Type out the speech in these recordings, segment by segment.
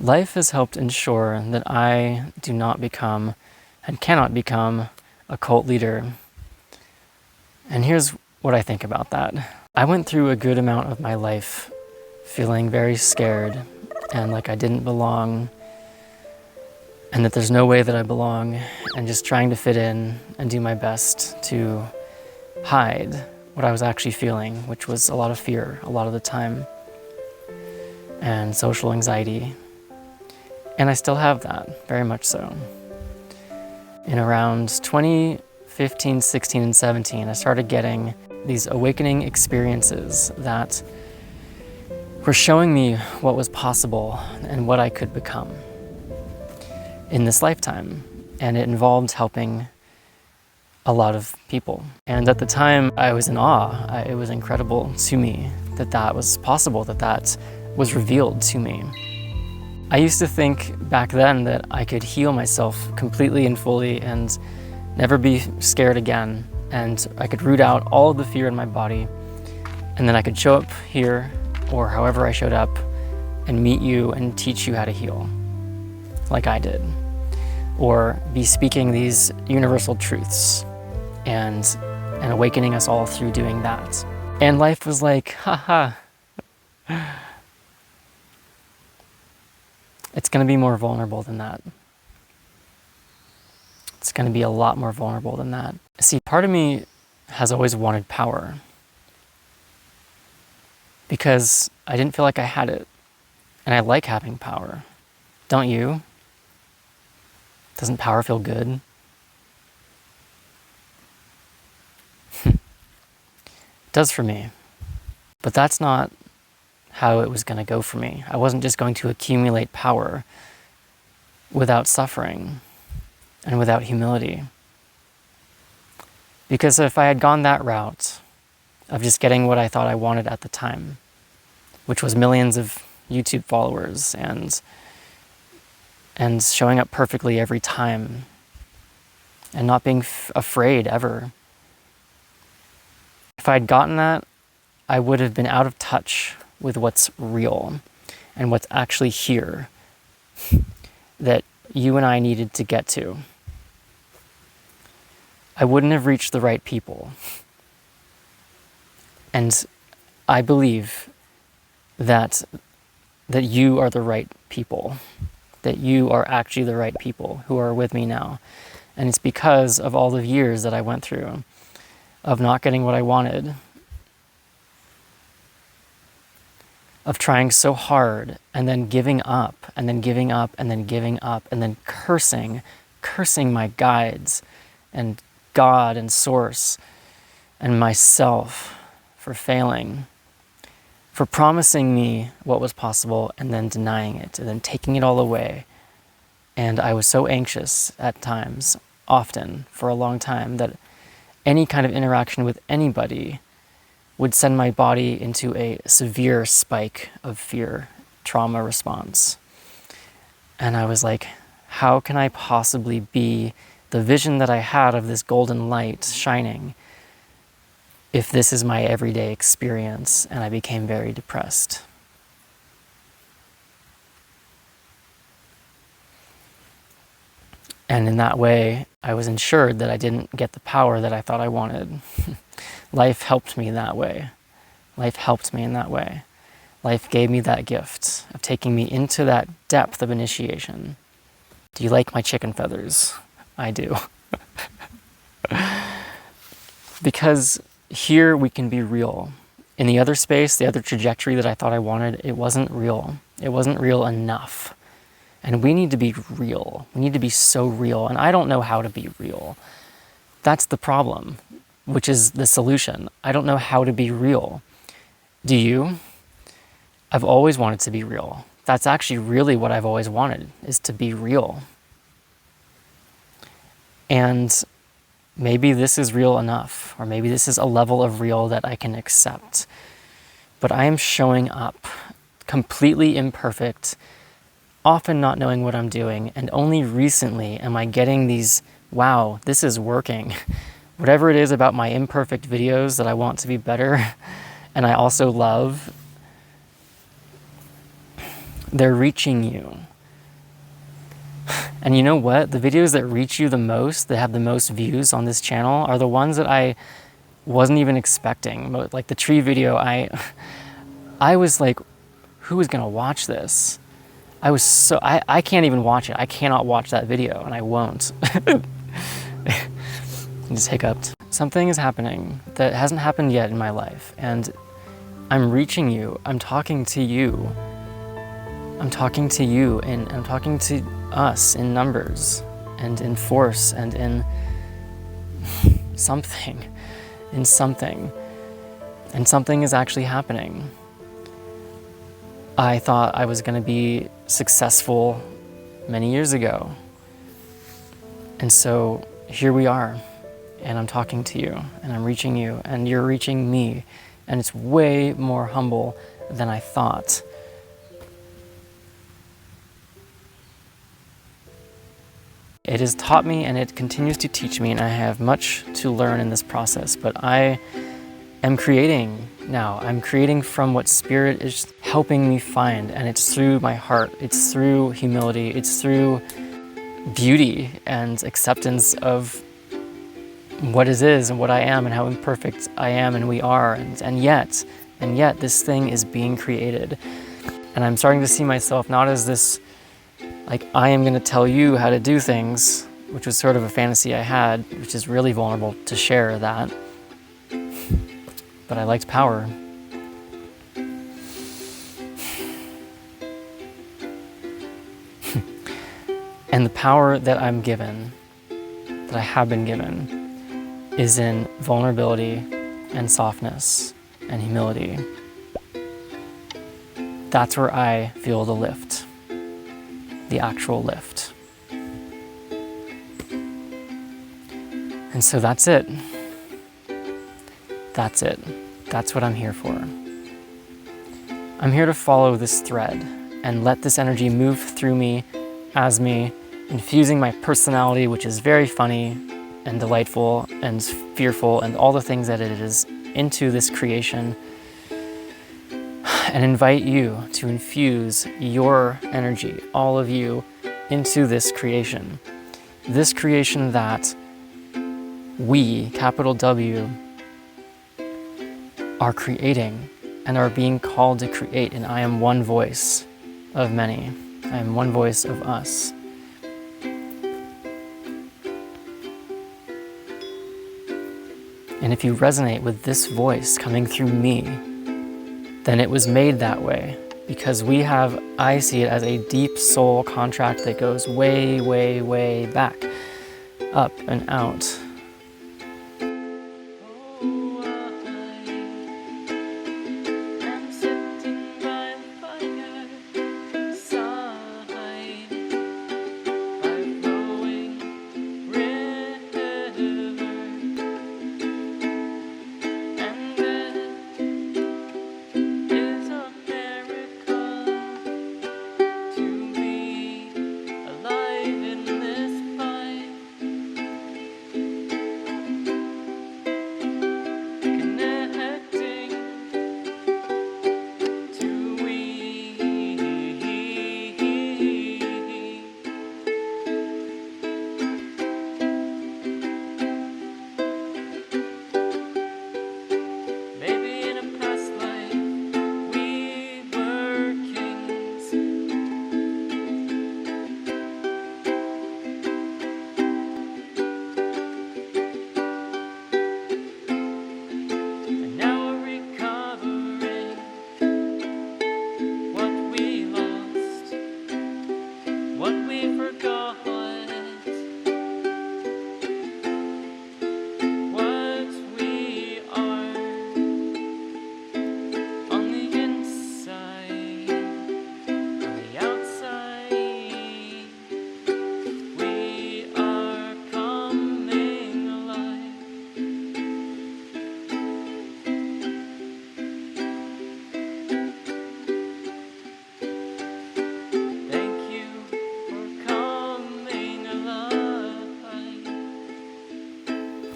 Life has helped ensure that I do not become and cannot become a cult leader. And here's what I think about that. I went through a good amount of my life feeling very scared and like I didn't belong and that there's no way that I belong, and just trying to fit in and do my best to hide what I was actually feeling, which was a lot of fear a lot of the time and social anxiety. And I still have that, very much so. In around 2015, 16, and 17, I started getting these awakening experiences that were showing me what was possible and what I could become in this lifetime. And it involved helping a lot of people. And at the time, I was in awe. It was incredible to me that that was possible, that that was revealed to me. I used to think back then that I could heal myself completely and fully and never be scared again. And I could root out all of the fear in my body. And then I could show up here, or however I showed up, and meet you and teach you how to heal, like I did. Or be speaking these universal truths and awakening us all through doing that. And life was like, haha. It's going to be more vulnerable than that. It's going to be a lot more vulnerable than that. See, part of me has always wanted power because I didn't feel like I had it. And I like having power. Don't you? Doesn't power feel good? It does for me. But that's not how it was going to go for me. I wasn't just going to accumulate power without suffering and without humility. Because if I had gone that route of just getting what I thought I wanted at the time, which was millions of YouTube followers and showing up perfectly every time and not being afraid ever, if I had gotten that, I would have been out of touch with what's real and what's actually here that you and I needed to get to. I wouldn't have reached the right people. And I believe that you are the right people, that you are actually the right people who are with me now. And it's because of all the years that I went through of not getting what I wanted, of trying so hard and then giving up and then giving up and then giving up and then cursing my guides and God and Source and myself for failing, for promising me what was possible and then denying it and then taking it all away. And I was so anxious at times, often, for a long time, that any kind of interaction with anybody would send my body into a severe spike of fear, trauma response. And I was like, how can I possibly be the vision that I had of this golden light shining if this is my everyday experience? And I became very depressed. And in that way, I was ensured that I didn't get the power that I thought I wanted. Life helped me that way. Life helped me in that way. Life gave me that gift of taking me into that depth of initiation. Do you like my chicken feathers? I do. Because here we can be real. In the other space, the other trajectory that I thought I wanted, it wasn't real. It wasn't real enough. And we need to be real. We need to be so real. And I don't know how to be real. That's the problem, which is the solution. I don't know how to be real. Do you? I've always wanted to be real. That's actually really what I've always wanted, is to be real. And maybe this is real enough, or maybe this is a level of real that I can accept. But I am showing up completely imperfect, often not knowing what I'm doing, and only recently am I getting these, wow, this is working. Whatever it is about my imperfect videos that I want to be better, and I also love, they're reaching you. And you know what? The videos that reach you the most, that have the most views on this channel, are the ones that I wasn't even expecting. Like the tree video, I was like, who is gonna watch this? I can't even watch it. I cannot watch that video, and I won't. I just hiccuped. Something is happening that hasn't happened yet in my life, and I'm reaching you. I'm talking to you. I'm talking to you, and I'm talking to us in numbers, and in force, and in something. And something is actually happening. I thought I was going to be successful many years ago. And so here we are, and I'm talking to you, and I'm reaching you, and you're reaching me, and it's way more humble than I thought. It has taught me, and it continues to teach me, and I have much to learn in this process, but I am creating now. I'm creating from what Spirit is helping me find, and it's through my heart. It's through humility. It's through beauty and acceptance of what it is and what I am and how imperfect I am and we are, and yet this thing is being created. And I'm starting to see myself not as this, like, I am going to tell you how to do things, which was sort of a fantasy I had, which is really vulnerable to share that. But I liked power. And the power that I'm given, that I have been given, is in vulnerability and softness and humility. That's where I feel the lift, the actual lift. And so that's it. That's it. That's what I'm here for. I'm here to follow this thread and let this energy move through me, as me, infusing my personality, which is very funny and delightful and fearful and all the things that it is, into this creation, and invite you to infuse your energy, all of you, into this creation. This creation that we, capital W, are creating and are being called to create. And I am one voice of many. I am one voice of us. And if you resonate with this voice coming through me, then it was made that way, because we have, I see it as a deep soul contract that goes way, way, way back, up and out.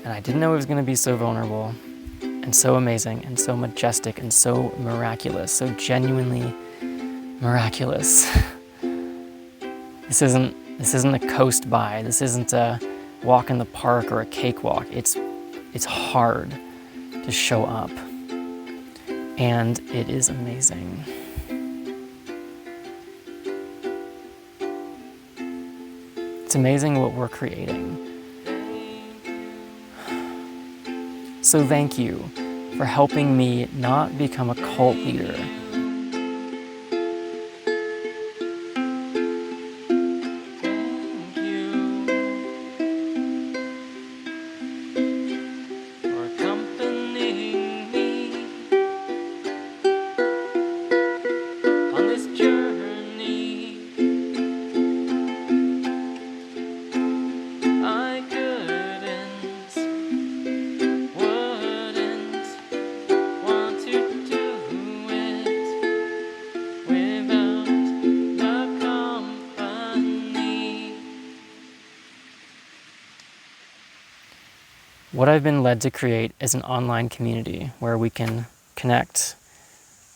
And I didn't know it was going to be so vulnerable and so amazing and so majestic and so miraculous, so genuinely miraculous. This isn't a coast by. This isn't a walk in the park or a cakewalk. It's hard to show up. And it is amazing. It's amazing what we're creating. So thank you for helping me not become a cult leader. What I've been led to create is an online community where we can connect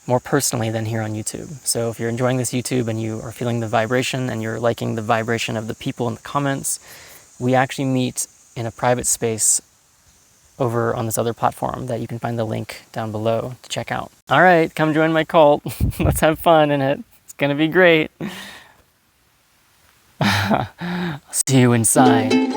more personally than here on YouTube. So if you're enjoying this YouTube and you are feeling the vibration and you're liking the vibration of the people in the comments, we actually meet in a private space over on this other platform that you can find the link down below to check out. All right, come join my cult. Let's have fun in it. It's gonna be great. I'll see you inside.